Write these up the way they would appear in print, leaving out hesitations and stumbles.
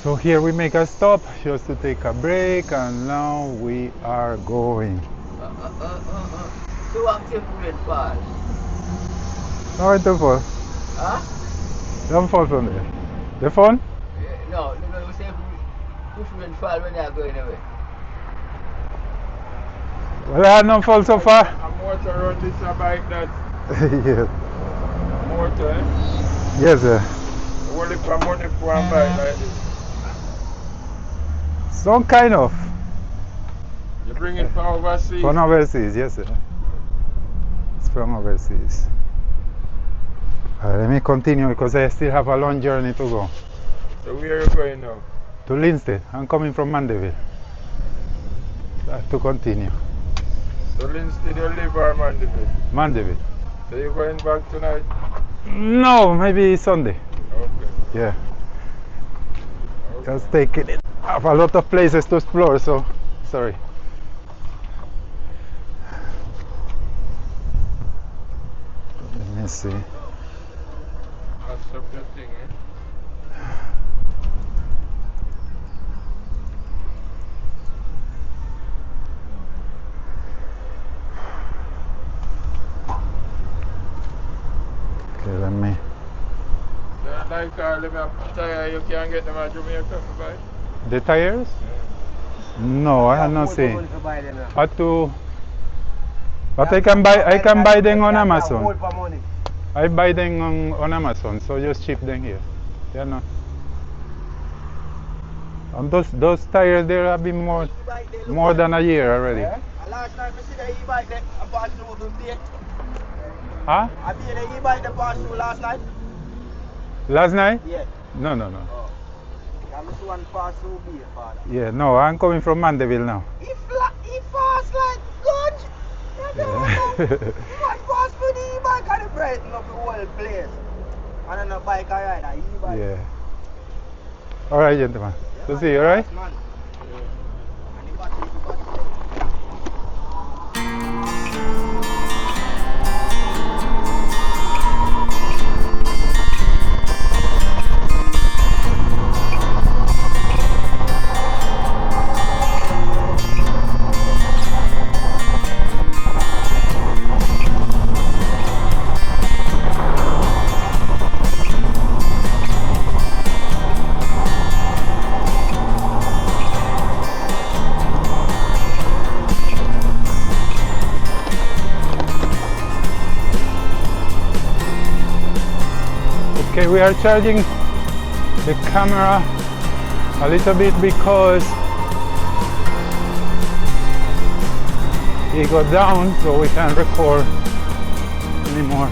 So here we make a stop just to take a break, and now we are going. So active red fall. How it the fall? Huh? Don't fall from there. The phone? No, we say push red fall when you're going away. Well, I have no fall so far. A motor run this a bike that Yes. motor, eh? Yes, sir. Only for money for a bike like this. Some kind of. You bring it from overseas. From overseas, yes, sir. It's from overseas. Let me continue because I still have a long journey to go. So where are you going now? To Linstead. I'm coming from Mandeville. I have to continue. So Linstead you live or Mandeville? Mandeville. So you're going back tonight? No, maybe Sunday. Okay. Yeah. Just taking it. I have a lot of places to explore, so sorry. Let me see. That's up your thing, eh? Okay, let me. Like them a tire you can get them at Jamaica to buy? The tires? No, I have not seen. Had to. But I can buy them on Amazon. I buy them on Amazon, so just ship them here. Yeah, no. And those tires there have been more than a year already. Last time I see the e-bike that I passed through the day. Huh? I see the e-bike that passed through last night. Last night? Yeah. No. Oh. I'm just one pass through here, father. Yeah, no, I'm coming from Mandeville now. He fast like good. One pass through the e-bike and it brighten up the whole place. And then a bike I ride, a e-bike. Yeah. Alright, gentlemen. So see you, alright? Man. And the battery. Okay, we are charging the camera a little bit because it got down, so we can't record anymore.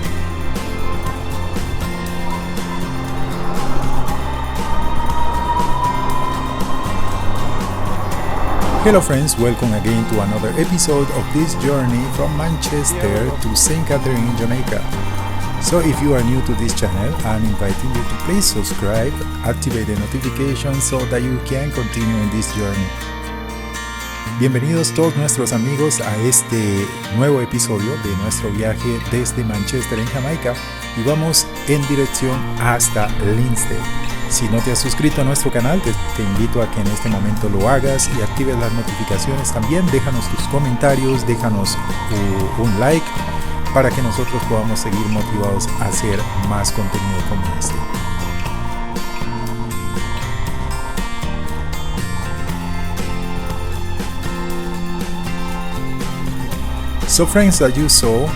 Hello friends, welcome again to another episode of this journey from Manchester to St. Catherine in Jamaica. So if you are new to this channel, I'm inviting you to please subscribe, activate the notifications so that you can continue in this journey. Bienvenidos todos nuestros amigos a este nuevo episodio de nuestro viaje desde Manchester en Jamaica y vamos en dirección hasta Linstead. Si no te has suscrito a nuestro canal, te invito a que en este momento lo hagas y actives las notificaciones también. Déjanos tus comentarios, déjanos un like para que nosotros podamos seguir motivados a hacer más contenido como este. So friends, as you saw,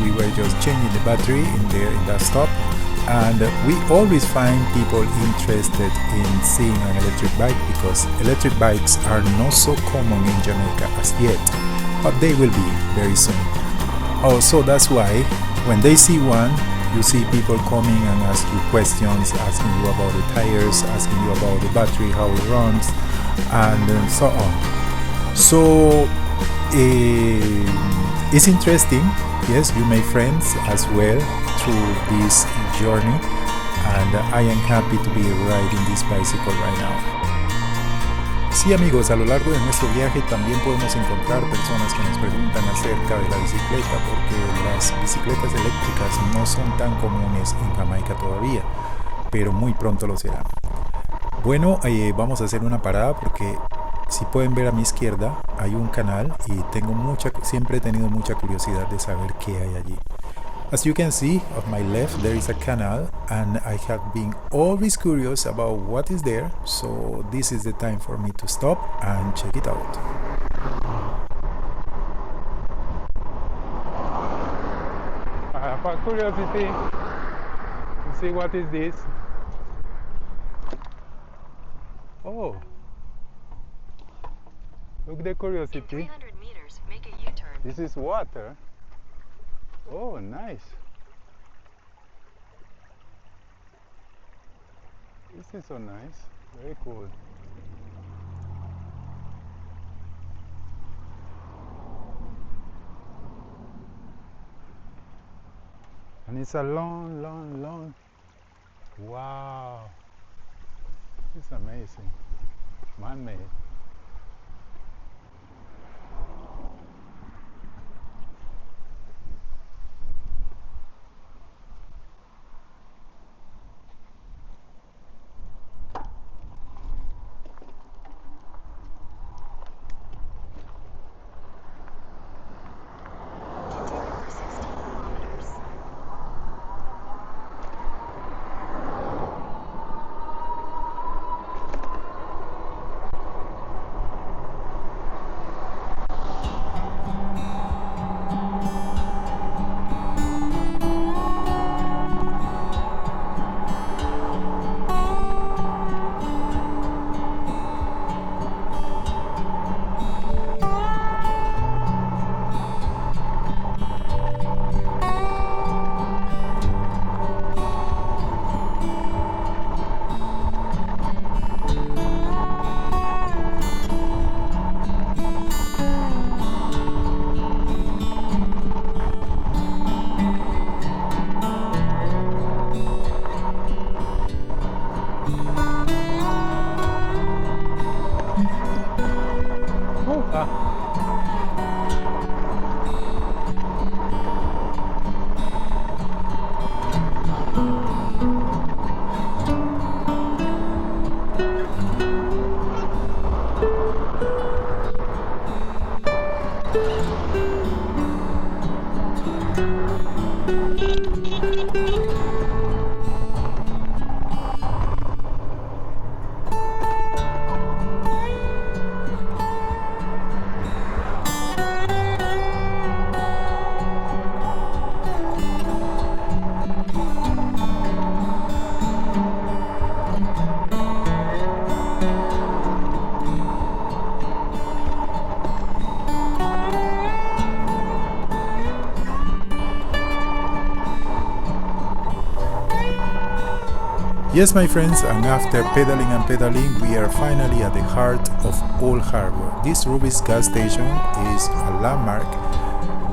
we were just changing the battery in that stop, and we always find people interested in seeing an electric bike because electric bikes are not so common in Jamaica as yet, but they will be very soon. Oh, so that's why when they see one, you see people coming and ask you questions, asking you about the tires, asking you about the battery, how it runs, and so on. So it's interesting. Yes, you make friends as well through this journey, and I am happy to be riding this bicycle right now. Sí amigos, a lo largo de nuestro viaje también podemos encontrar personas que nos preguntan acerca de la bicicleta, porque las bicicletas eléctricas no son tan comunes en Jamaica todavía, pero muy pronto lo serán. Bueno, vamos a hacer una parada porque si pueden ver a mi izquierda hay un canal y siempre he tenido mucha curiosidad de saber qué hay allí. As you can see, on my left there is a canal and I have been always curious about what is there, so this is the time for me to stop and check it out. For curiosity, to see what is this. Oh, look the curiosity. In 300 meters, make a U-turn. This is water. Oh, nice. This is so nice. Very cool. And it's a long, long, long. Wow. It's amazing. Man-made. Continue for 16 kilometers. Yes, my friends, and after pedaling and pedaling, we are finally at the heart of Old Harbour. This Ruby's gas station is a landmark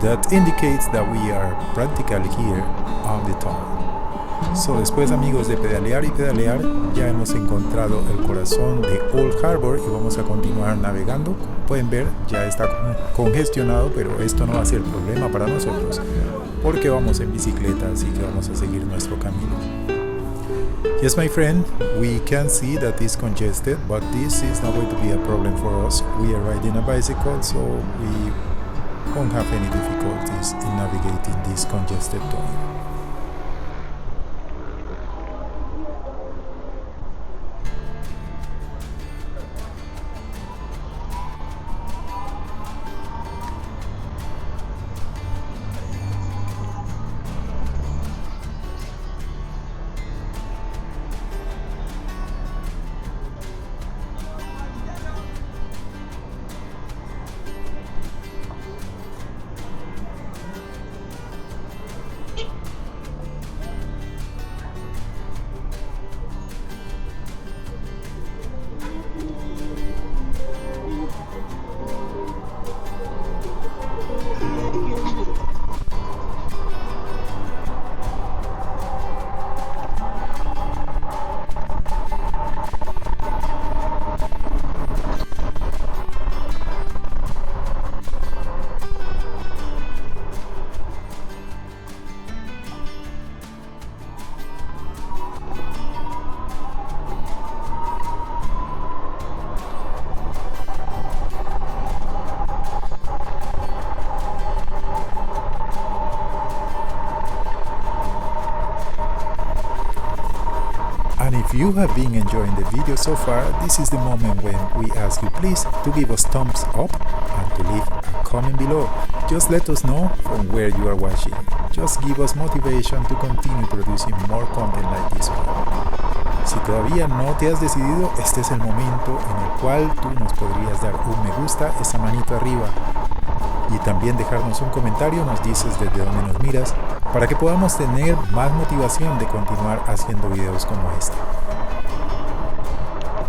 that indicates that we are practically here on the town. So, después, amigos, de pedalear y pedalear, ya hemos encontrado el corazón de Old Harbour y vamos a continuar navegando. Como pueden ver, ya está congestionado, pero esto no va a ser problema para nosotros porque vamos en bicicleta, así que vamos a seguir nuestro camino. Yes, my friend, we can see that it's congested, but this is not going to be a problem for us. We are riding a bicycle, so we won't have any difficulties in navigating this congested town. you have been enjoying the video so far, this is the moment when we ask you please to give us thumbs up and to leave a comment below. Just let us know from where you are watching. Just give us motivation to continue producing more content like this one. Si todavía no te has decidido, este es el momento en el cual tú nos podrías dar un me gusta, esa manito arriba, y también dejarnos un comentario, nos dices desde dónde nos miras, para que podamos tener más motivación de continuar haciendo videos como este.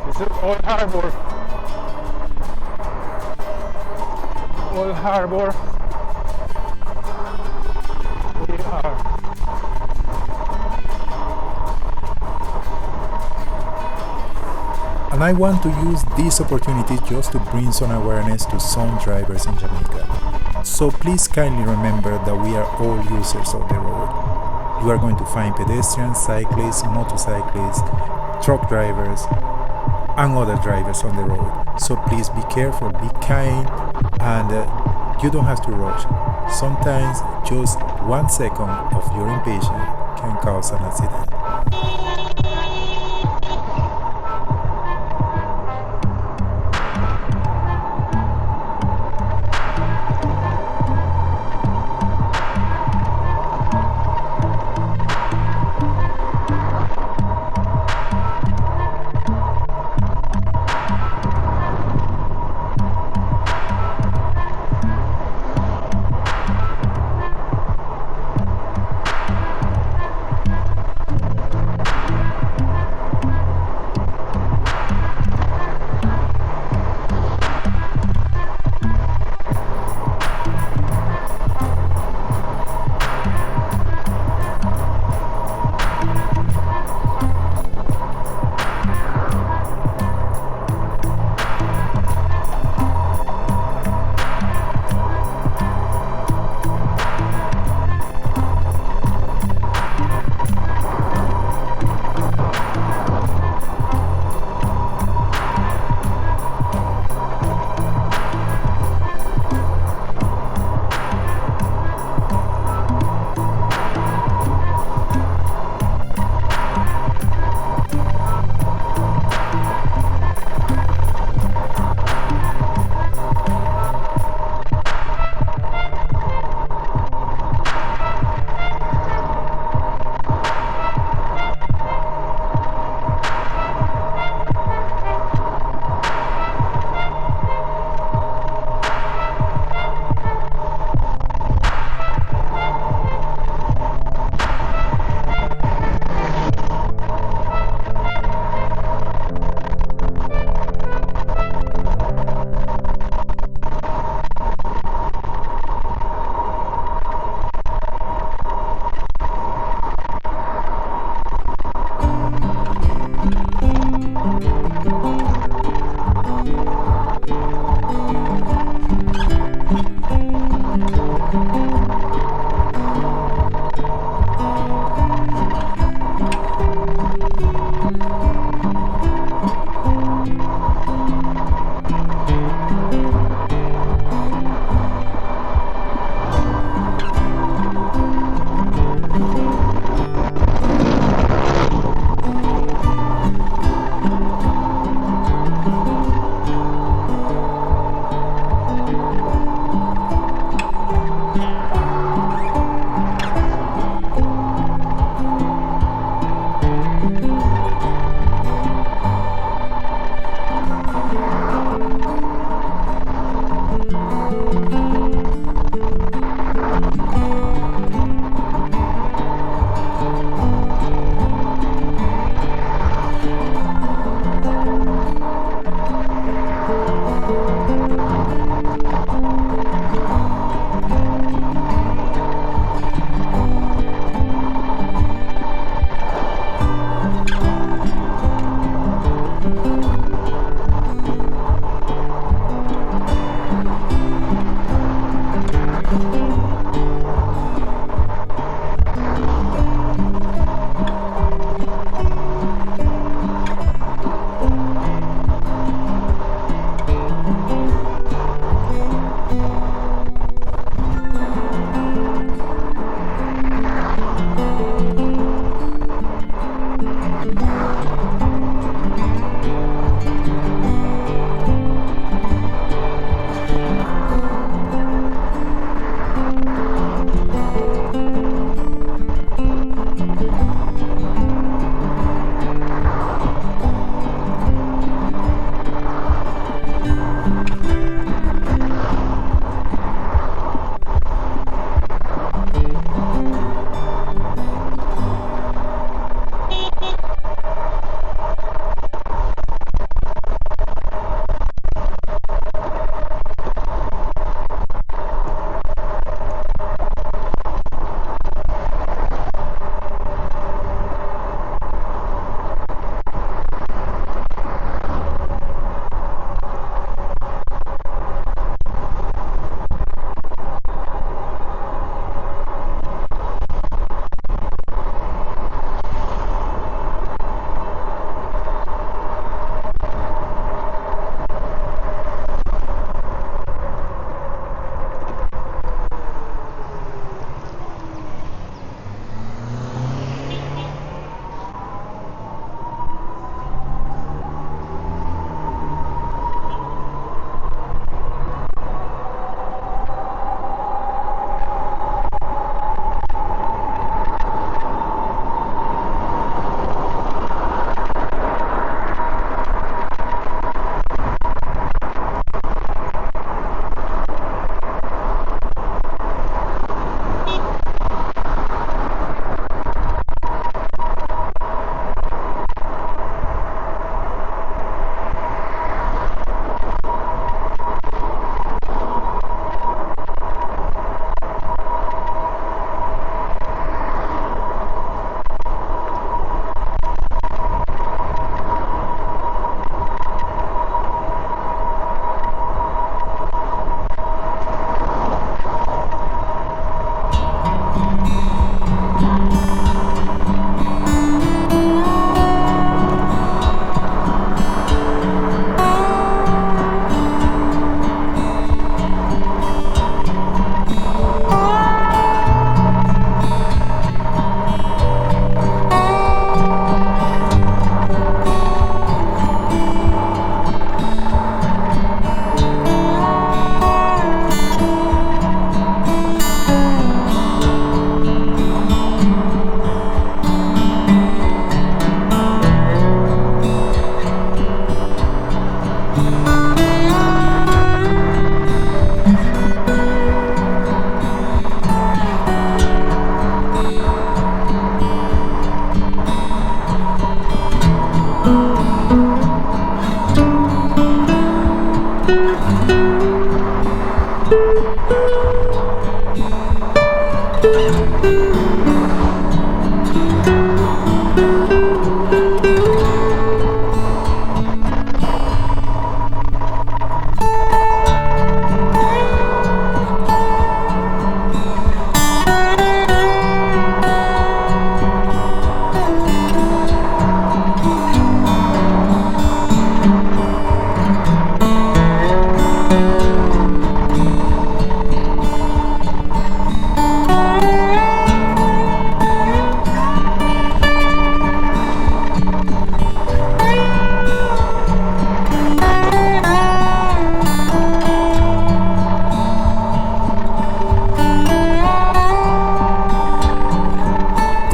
This is Old Harbour. Old Harbour. We are. And I want to use this opportunity just to bring some awareness to some drivers in Jamaica. So please kindly remember that we are all users of the road. You are going to find pedestrians, cyclists, motorcyclists, truck drivers, and other drivers on the road. So please be careful, be kind, and you don't have to rush. Sometimes just 1 second of your impatience can cause an accident.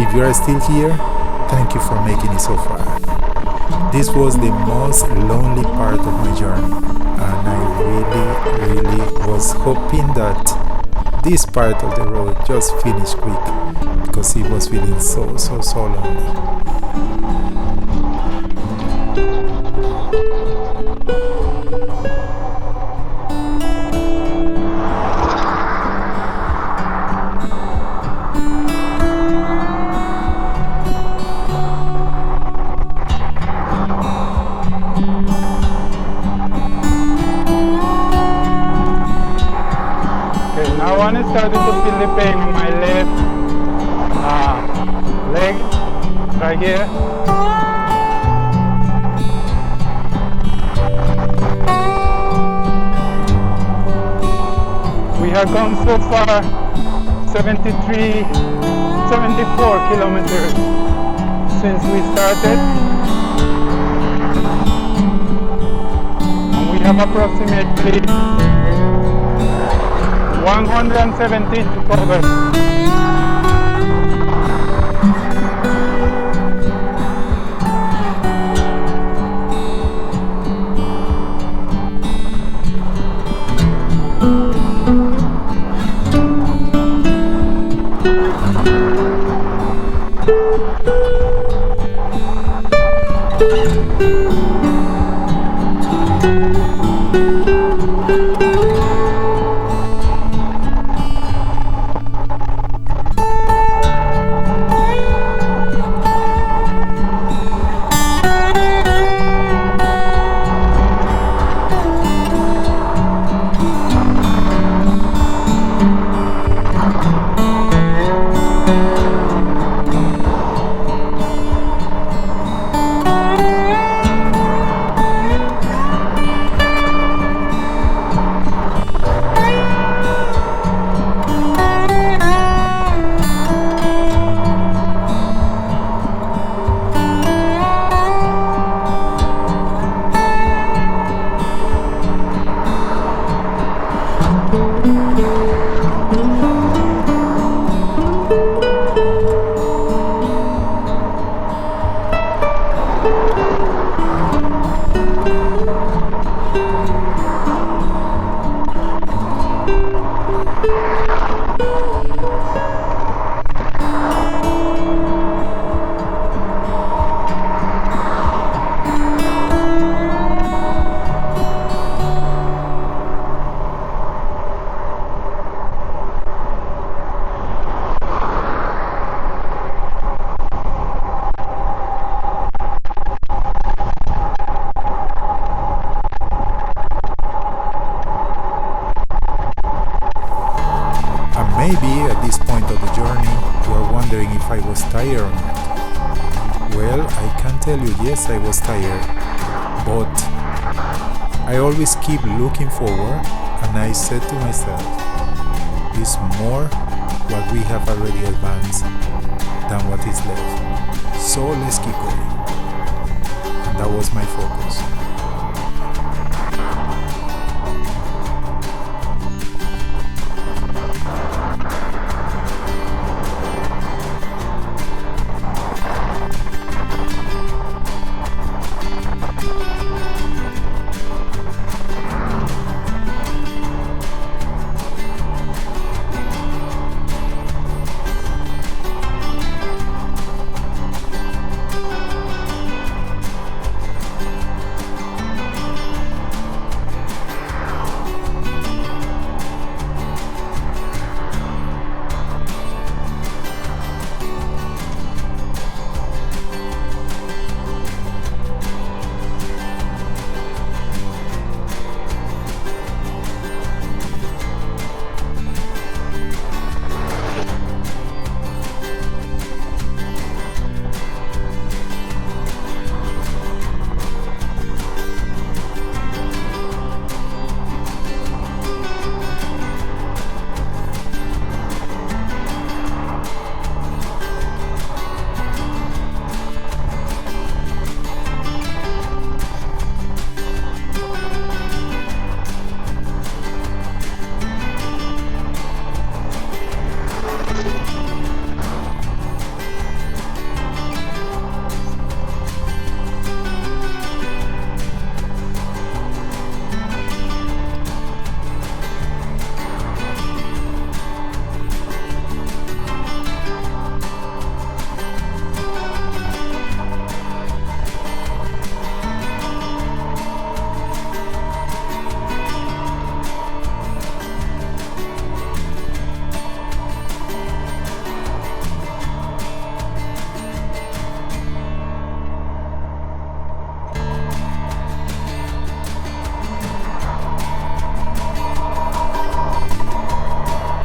If you are still here, thank you for making it so far. This was the most lonely part of my journey, and I really was hoping that this part of the road just finished quick, because it was feeling so lonely. Now I'm starting to feel the pain in my left leg, right here. We have gone so far 74 kilometers since we started. And we have approximately 117 to cover. Maybe at this point of the journey you are wondering if I was tired or not. Well, I can tell you, yes, I was tired, but I always keep looking forward, and I said to myself, it's more what we have already advanced than what is left. So let's keep going. And that was my focus.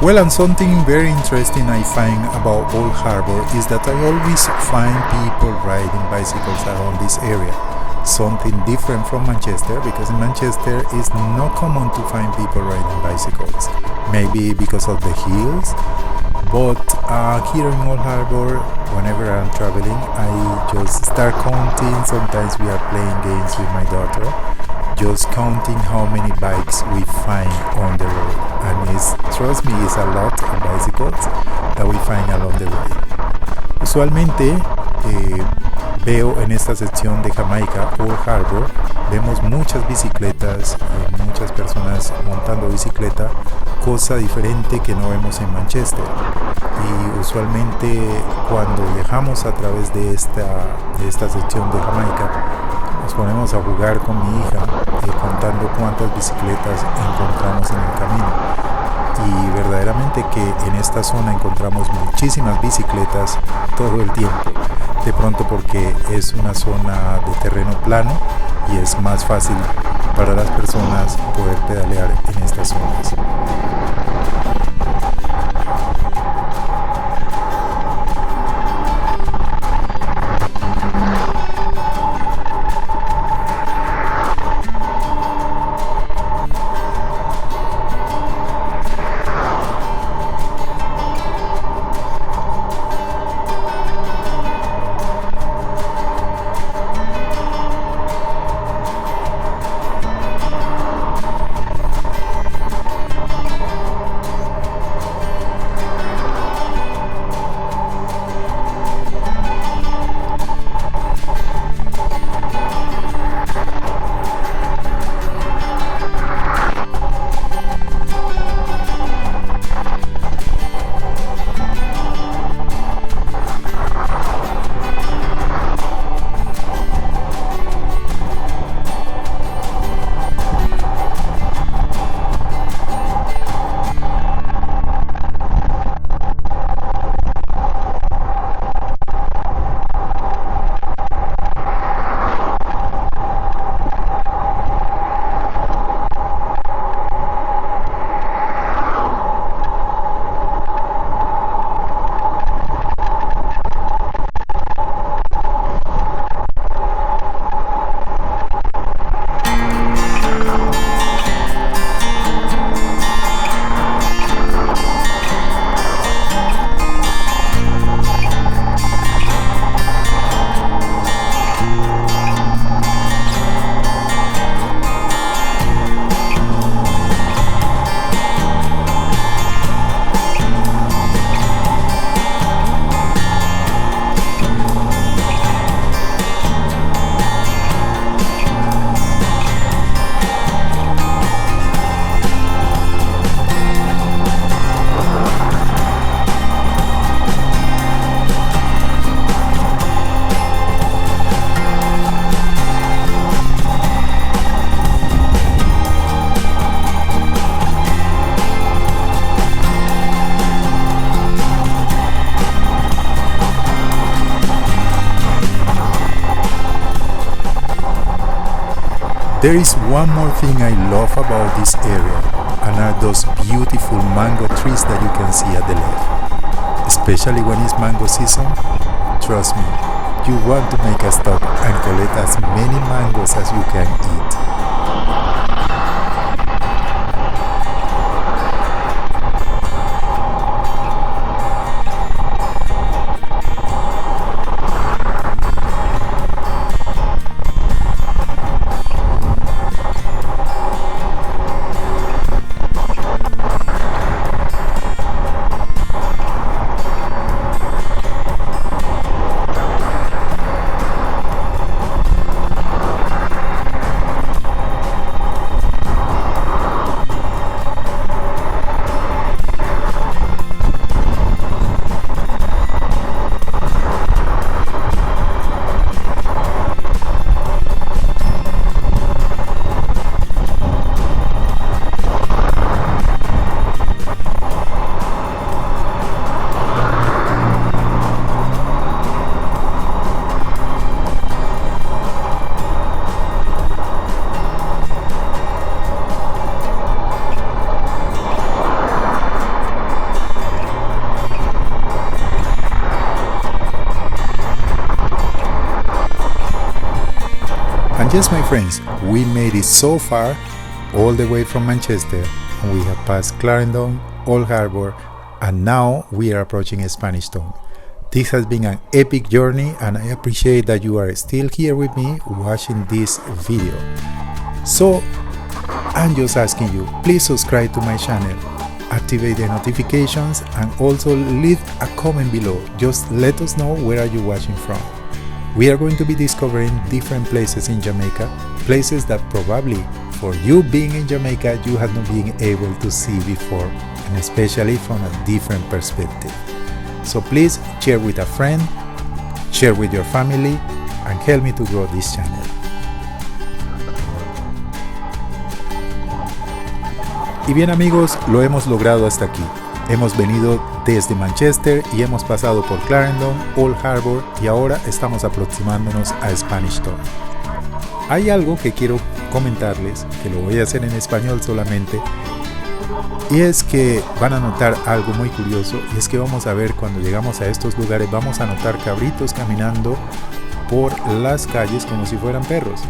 Well, and something very interesting I find about Old Harbour is that I always find people riding bicycles around this area. Something different from Manchester, because in Manchester it's not common to find people riding bicycles. Maybe because of the hills, but here in Old Harbour, whenever I'm traveling, I just start counting. Sometimes we are playing games with my daughter, just counting how many bikes we find on the road. And trust me, it's a lot of bicycles that we find along the way. Usualmente veo en esta sección de Jamaica, Old Harbour, vemos muchas bicicletas, muchas personas montando bicicleta, cosa diferente que no vemos en Manchester. Y usualmente cuando viajamos a través de esta sección de Jamaica, nos ponemos a jugar con mi hija, contando cuántas bicicletas encontramos en el camino. Y verdaderamente que en esta zona encontramos muchísimas bicicletas todo el tiempo, de pronto porque es una zona de terreno plano y es más fácil para las personas poder pedalear en estas zonas. There is one more thing I love about this area, and are those beautiful mango trees that you can see at the left. Especially when it's mango season, trust me, you want to make a stop and collect as many mangoes as you can eat. And yes, my friends, we made it so far, all the way from Manchester, and we have passed Clarendon, Old Harbour, and now we are approaching Spanish Town. This has been an epic journey, and I appreciate that you are still here with me watching this video. So I'm just asking you, please subscribe to my channel, activate the notifications, and also leave a comment below. Just let us know where are you watching from. We are going to be discovering different places in Jamaica, places that probably for you being in Jamaica you have not been able to see before, and especially from a different perspective. So please share with a friend, share with your family, and help me to grow this channel. Y bien amigos, lo hemos logrado hasta aquí. Hemos venido desde Manchester y hemos pasado por Clarendon, Old Harbour y ahora estamos aproximándonos a Spanish Town. Hay algo que quiero comentarles, que lo voy a hacer en español solamente, y es que van a notar algo muy curioso, y es que vamos a ver cuando llegamos a estos lugares, vamos a notar cabritos caminando por las calles como si fueran perros.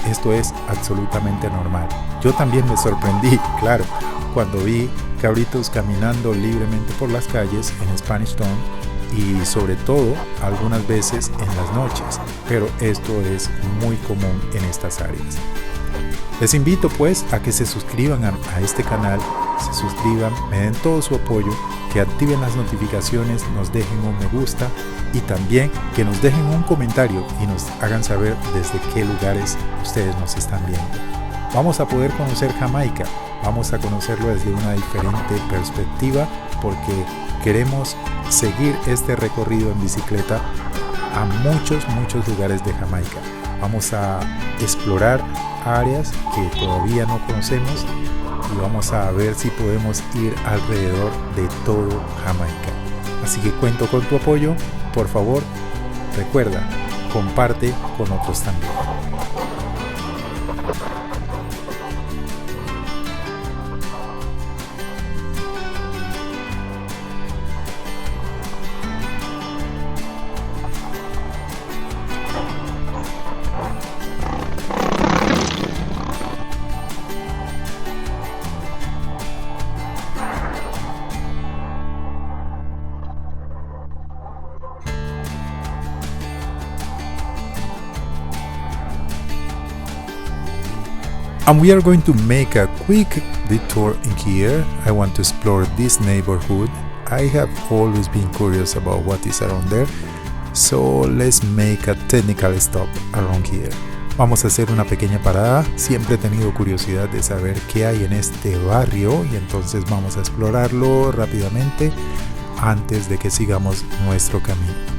Esto es absolutamente normal. Yo también me sorprendí, claro, cuando vi cabritos caminando libremente por las calles en Spanish Town, y sobre todo algunas veces en las noches, pero esto es muy común en estas áreas. Les invito pues a que se suscriban a este canal, se suscriban, me den todo su apoyo, que activen las notificaciones, nos dejen un me gusta y también que nos dejen un comentario y nos hagan saber desde qué lugares ustedes nos están viendo. Vamos a poder conocer Jamaica, vamos a conocerlo desde una diferente perspectiva porque queremos seguir este recorrido en bicicleta a muchos lugares de Jamaica. Vamos a explorar áreas que todavía no conocemos y vamos a ver si podemos ir alrededor de todo Jamaica. Así que cuento con tu apoyo, por favor, recuerda, comparte con otros también. And we are going to make a quick detour in here. I want to explore this neighborhood. I have always been curious about what is around there. So let's make a technical stop around here. Vamos a hacer una pequeña parada. Siempre he tenido curiosidad de saber qué hay en este barrio y entonces vamos a explorarlo rápidamente antes de que sigamos nuestro camino.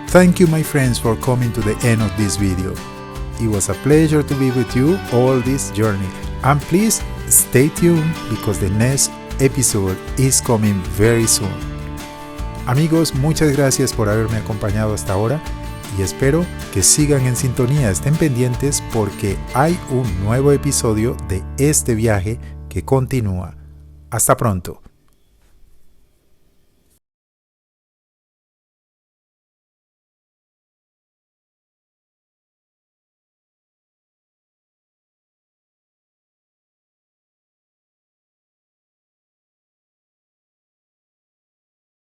Thank you my friends for coming to the end of this video. It was a pleasure to be with you all this journey, and please stay tuned because the next episode is coming very soon. Amigos, muchas gracias por haberme acompañado hasta ahora y espero que sigan en sintonía, estén pendientes porque hay un nuevo episodio de este viaje que continúa. Hasta pronto.